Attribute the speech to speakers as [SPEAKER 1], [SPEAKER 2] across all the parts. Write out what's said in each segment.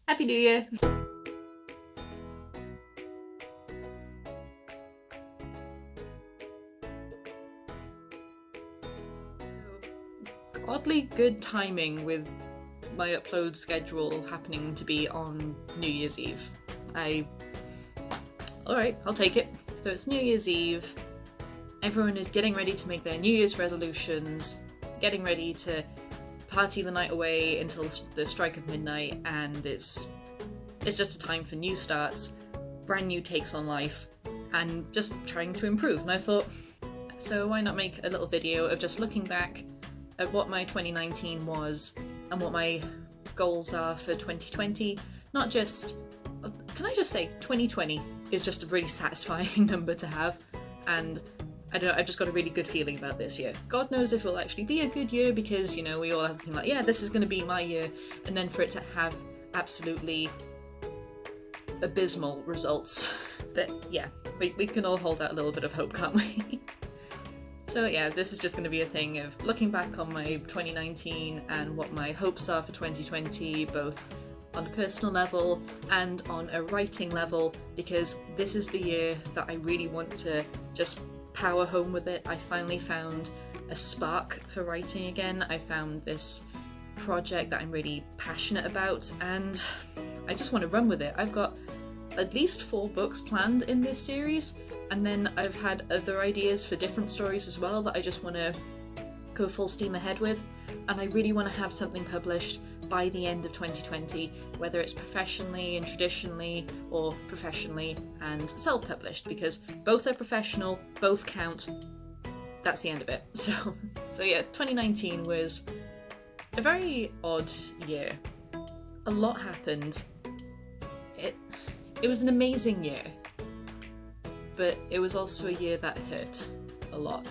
[SPEAKER 1] Happy New Year! Oddly good timing with my upload schedule happening to be on New Year's Eve. Alright, I'll take it. So it's New Year's Eve, everyone is getting ready to make their New Year's resolutions, getting ready to party the night away until the strike of midnight, and it's just a time for new starts, brand new takes on life, and just trying to improve. And I thought, so why not make a little video of just looking back at what my 2019 was and what my goals are for 2020. Not just, can I just say 2020 is just a really satisfying number to have, and I don't know, I've just got a really good feeling about this year. God knows if it'll actually be a good year, because, you know, we all have a thing like, yeah, this is going to be my year, and then for it to have absolutely abysmal results. But yeah, we can all hold out a little bit of hope, can't we? So yeah, this is just going to be a thing of looking back on my 2019 and what my hopes are for 2020, both on a personal level and on a writing level, because this is the year that I really want to just power home with it. I finally found a spark for writing again. I found this project that I'm really passionate about, and I just want to run with it. I've got at least 4 books planned in this series, and then I've had other ideas for different stories as well that I just want to go full steam ahead with, and I really want to have something published by the end of 2020, whether it's professionally and traditionally, or professionally and self-published, because both are professional, both count. That's the end of it. So yeah, 2019 was a very odd year. A lot happened. It was an amazing year, but it was also a year that hurt a lot.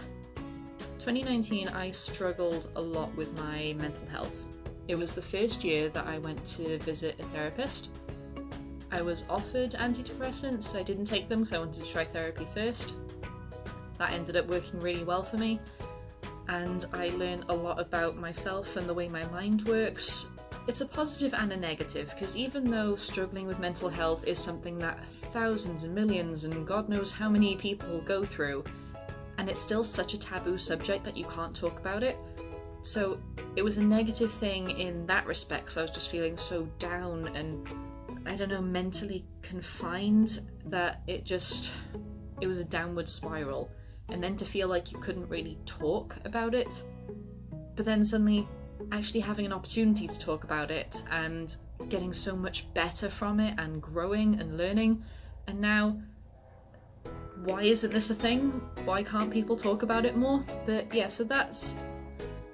[SPEAKER 1] 2019, I struggled a lot with my mental health. It was the first year that I went to visit a therapist. I was offered antidepressants. I didn't take them because I wanted to try therapy first. That ended up working really well for me, and I learned a lot about myself and the way my mind works. It's a positive and a negative, because even though struggling with mental health is something that thousands and millions and God knows how many people go through, and it's still such a taboo subject that you can't talk about it. So it was a negative thing in that respect, because I was just feeling so down and, I don't know, mentally confined, that it was a downward spiral. And then to feel like you couldn't really talk about it, but then suddenly actually having an opportunity to talk about it and getting so much better from it and growing and learning. And now, why isn't this a thing? Why can't people talk about it more? But yeah, so that's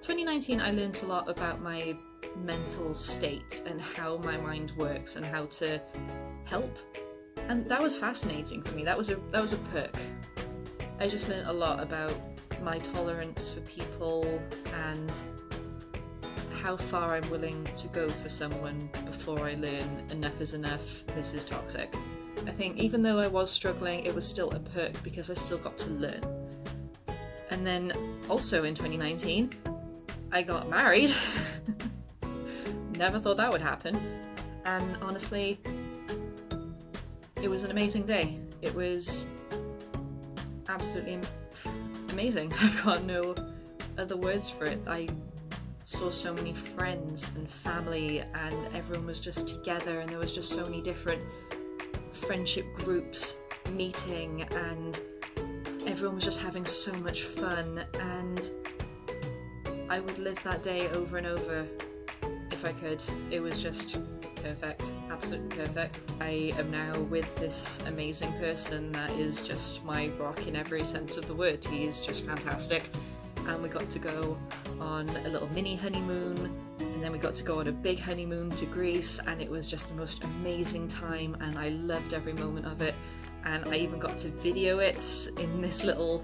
[SPEAKER 1] 2019. I learned a lot about my mental state and how my mind works and how to help, and that was fascinating for me. That was a perk. I just learned a lot about my tolerance for people and how far I'm willing to go for someone before I learn enough is enough, this is toxic. I think even though I was struggling, it was still a perk because I still got to learn. And then also in 2019, I got married. Never thought that would happen. And honestly, it was an amazing day. It was absolutely amazing. I've got no other words for it. I saw so many friends and family, and everyone was just together, and there was just so many different friendship groups meeting, and everyone was just having so much fun, and I would live that day over and over if I could. It was just perfect, absolutely perfect. I am now with this amazing person that is just my rock in every sense of the word. He is just fantastic. And we got to go on a little mini honeymoon, and then we got to go on a big honeymoon to Greece, and it was just the most amazing time, and I loved every moment of it. And I even got to video it in this little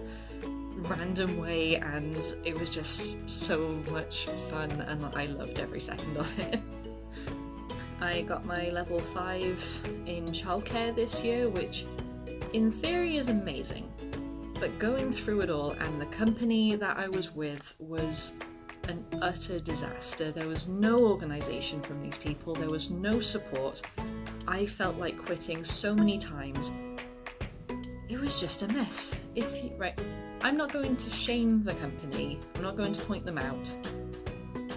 [SPEAKER 1] random way, and it was just so much fun, and I loved every second of it. I got my level 5 in childcare this year, which in theory is amazing. But going through it all, and the company that I was with was an utter disaster. There was no organisation from these people, there was no support. I felt like quitting so many times. It was just a mess. I'm not going to shame the company, I'm not going to point them out,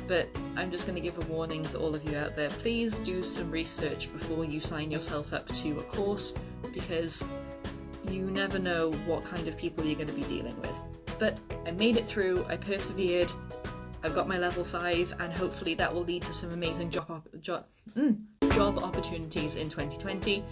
[SPEAKER 1] but I'm just going to give a warning to all of you out there. Please do some research before you sign yourself up to a course, because you never know what kind of people you're going to be dealing with. But I made it through, I persevered, I've got my level 5, and hopefully that will lead to some amazing job opportunities in 2020.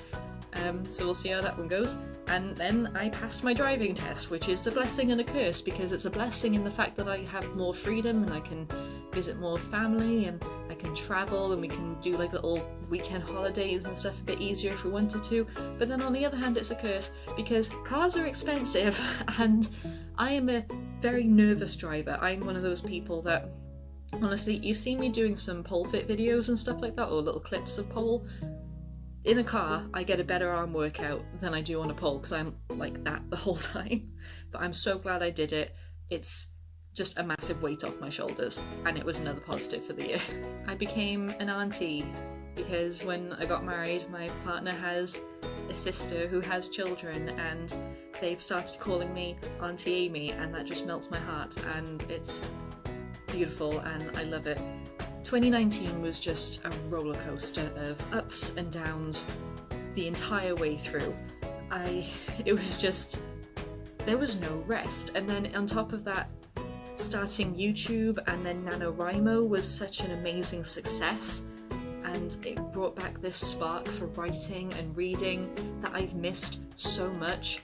[SPEAKER 1] So we'll see how that one goes. And then I passed my driving test, which is a blessing and a curse, because it's a blessing in the fact that I have more freedom and I can visit more family and I can travel and we can do like little weekend holidays and stuff a bit easier if we wanted to. But then on the other hand, it's a curse because cars are expensive and I am a very nervous driver. I'm one of those people that, honestly, you've seen me doing some pole fit videos and stuff like that, or little clips of pole. In a car, I get a better arm workout than I do on a pole because I'm like that the whole time. But I'm so glad I did it. It's just a massive weight off my shoulders, and it was another positive for the year. I became an auntie because when I got married, my partner has a sister who has children, and they've started calling me Auntie Amy, and that just melts my heart, and it's beautiful and I love it. 2019 was just a roller coaster of ups and downs the entire way through. It was just, there was no rest. And then on top of that, starting YouTube and then NaNoWriMo was such an amazing success, and it brought back this spark for writing and reading that I've missed so much.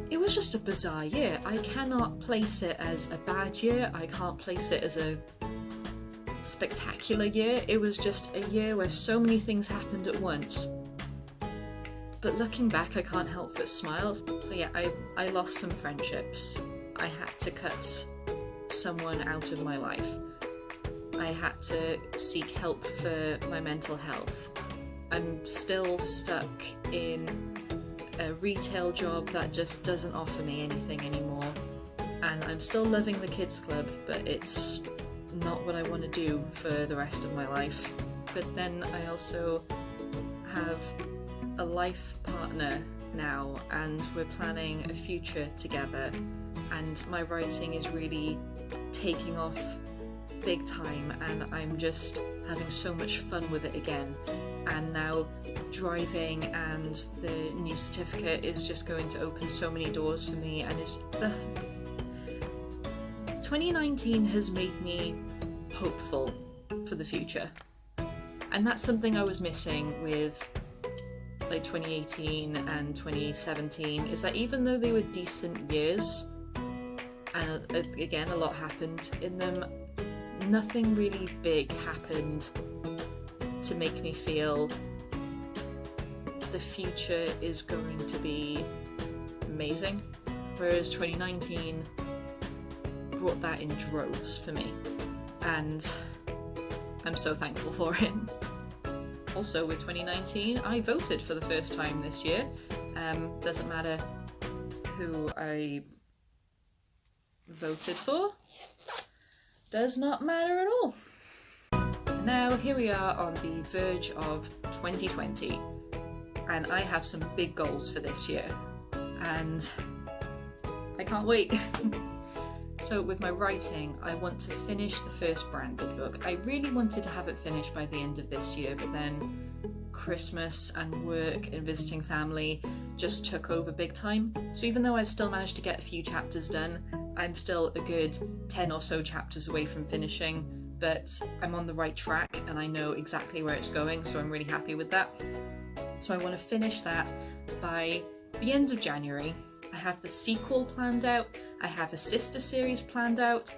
[SPEAKER 1] It was just a bizarre year. I cannot place it as a bad year, I can't place it as a spectacular year. It was just a year where so many things happened at once. But looking back, I can't help but smile. So yeah, I lost some friendships. I had to cut someone out of my life. I had to seek help for my mental health. I'm still stuck in a retail job that just doesn't offer me anything anymore. And I'm still loving the kids club, but it's not what I want to do for the rest of my life. But then I also have a life partner now, and we're planning a future together, and my writing is really taking off big time, and I'm just having so much fun with it again. And now driving and the new certificate is just going to open so many doors for me, and 2019 has made me hopeful for the future, and that's something I was missing with like 2018 and 2017, is that even though they were decent years and again a lot happened in them, nothing really big happened to make me feel the future is going to be amazing, whereas 2019 brought that in droves for me, and I'm so thankful for it. Also with 2019, I voted for the first time this year. Doesn't matter who I voted for, does not matter at all. Now here we are on the verge of 2020, and I have some big goals for this year, and I can't wait. So with my writing, I want to finish the first branded book. I really wanted to have it finished by the end of this year, but then Christmas and work and visiting family just took over big time. So even though I've still managed to get a few chapters done, I'm still a good 10 or so chapters away from finishing, but I'm on the right track and I know exactly where it's going, so I'm really happy with that. So I want to finish that by the end of January. I have the sequel planned out, I have a sister series planned out.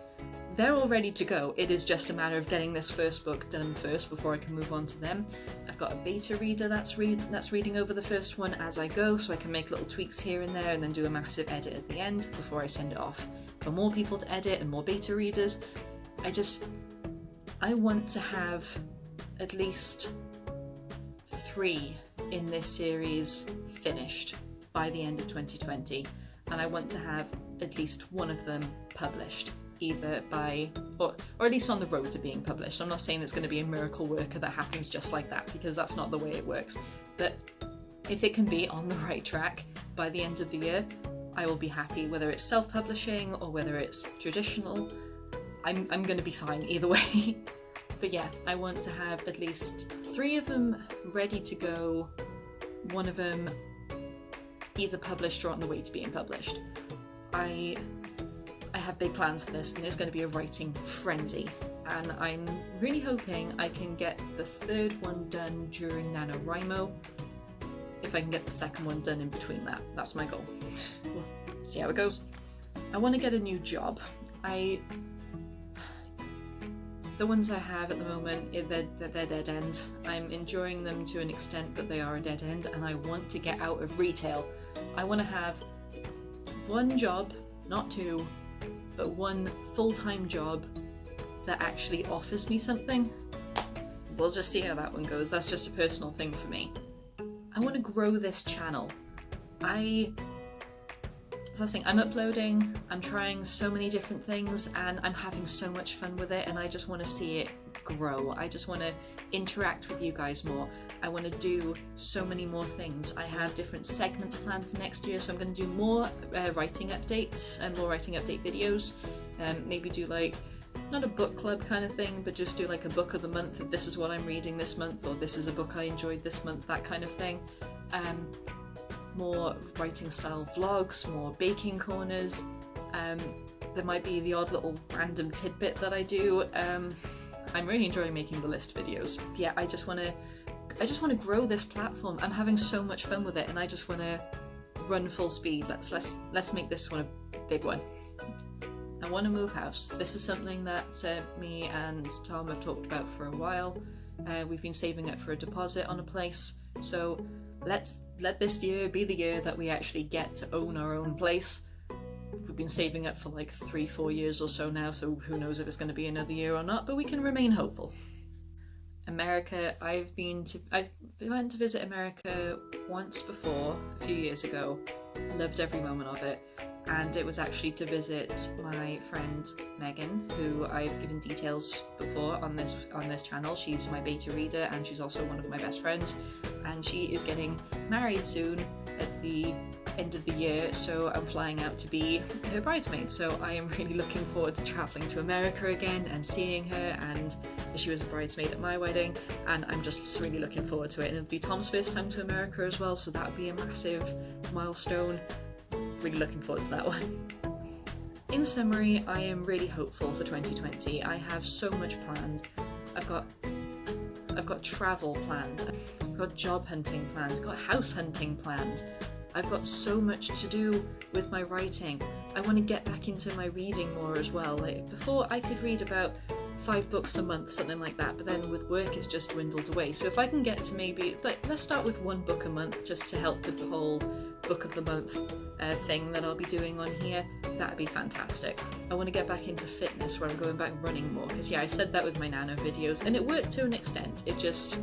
[SPEAKER 1] They're all ready to go. It is just a matter of getting this first book done first before I can move on to them. I've got a beta reader that's reading over the first one as I go, so I can make little tweaks here and there and then do a massive edit at the end before I send it off for more people to edit and more beta readers. I want to have at least 3 in this series finished by the end of 2020, and I want to have at least one of them published. either by, or at least on the road to being published. I'm not saying it's going to be a miracle worker that happens just like that, because that's not the way it works. But if it can be on the right track by the end of the year, I will be happy, whether it's self-publishing or whether it's traditional. I'm going to be fine either way. But yeah, I want to have at least 3 of them ready to go, 1 of them either published or on the way to being published. I have big plans for this, and it's going to be a writing frenzy, and I'm really hoping I can get the 3rd one done during NaNoWriMo. If I can get the 2nd one done in between that, that's my goal. We'll see how it goes. I want to get a new job. The ones I have at the moment, they're dead end. I'm enjoying them to an extent, but they are a dead end, and I want to get out of retail. I want to have 1 job, not 2, but 1 full-time job that actually offers me something. We'll just see how that one goes. That's just a personal thing for me. I want to grow this channel. That's the thing, I'm uploading, I'm trying so many different things, and I'm having so much fun with it, and I just want to see it grow. I just want to interact with you guys more. I want to do so many more things. I have different segments planned for next year, so I'm going to do more writing updates and more writing update videos. Maybe do like, not a book club kind of thing, but just do like a book of the month, of this is what I'm reading this month, or this is a book I enjoyed this month, that kind of thing. More writing style vlogs, more baking corners. There might be the odd little random tidbit that I do. I'm really enjoying making the list videos. Yeah, I just want to grow this platform. I'm having so much fun with it, and I just want to run full speed. Let's make this one a big one. I want to move house. This is something that me and Tom have talked about for a while. We've been saving up for a deposit on a place, so let this year be the year that we actually get to own our own place. We've been saving up for like 3-4 years or so now, so who knows if it's going to be another year or not, but we can remain hopeful. America, I went to visit America once before, a few years ago. Loved every moment of it. And it was actually to visit my friend Megan, who I've given details before on this channel. She's my beta reader, and she's also one of my best friends, and she is getting married soon at the end of the year, so I'm flying out to be her bridesmaid. So I am really looking forward to travelling to America again and seeing her, and she was a bridesmaid at my wedding, and I'm just really looking forward to it. And it'll be Tom's first time to America as well, so that would be a massive milestone. Really looking forward to that one. In summary, I am really hopeful for 2020. I have so much planned. I've got travel planned, I've got job hunting planned, I've got house hunting planned. I've got so much to do with my writing. I want to get back into my reading more as well. Like, before I could read about 5 books a month, something like that, but then with work it's just dwindled away. So if I can get to maybe, let's start with 1 book a month, just to help with the whole book of the month thing that I'll be doing on here, that'd be fantastic. I want to get back into fitness, where I'm going back running more, because yeah, I said that with my Nano videos, and it worked to an extent. It just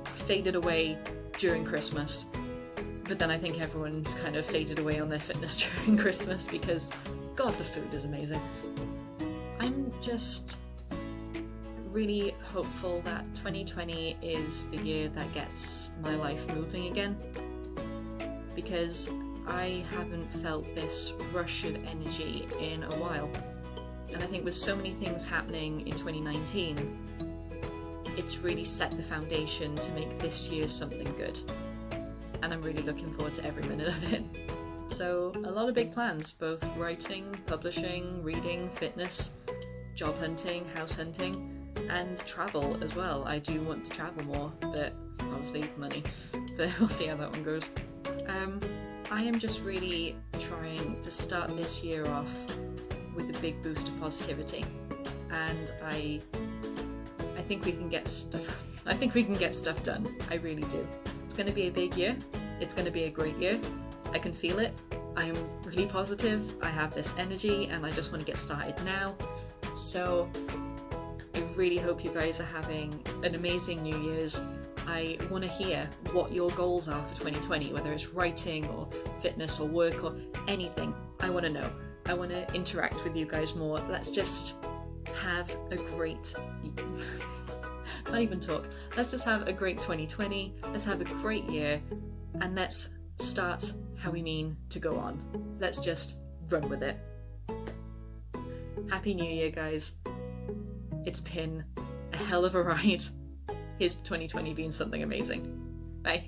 [SPEAKER 1] faded away during Christmas. But then I think everyone kind of faded away on their fitness during Christmas, because God, the food is amazing. I'm just really hopeful that 2020 is the year that gets my life moving again, because I haven't felt this rush of energy in a while. And I think with so many things happening in 2019, it's really set the foundation to make this year something good. And I'm really looking forward to every minute of it. So a lot of big plans, both writing, publishing, reading, fitness, job hunting, house hunting, and travel as well. I do want to travel more, but obviously money, but we'll see how that one goes. I am just really trying to start this year off with a big boost of positivity, and I think we can get stuff. I think we can get stuff done. I really do. It's going to be a big year. It's going to be a great year. I can feel it. I am really positive. I have this energy, and I just want to get started now. So I really hope you guys are having an amazing New Year's. I want to hear what your goals are for 2020, whether it's writing or fitness or work or anything. I want to know. I want to interact with you guys more. Let's just have a great... Not even talk. Let's just have a great 2020. Let's have a great year. And let's start how we mean to go on. Let's just run with it. Happy New Year, guys. It's been a hell of a ride. Here's 2020 being something amazing. Bye.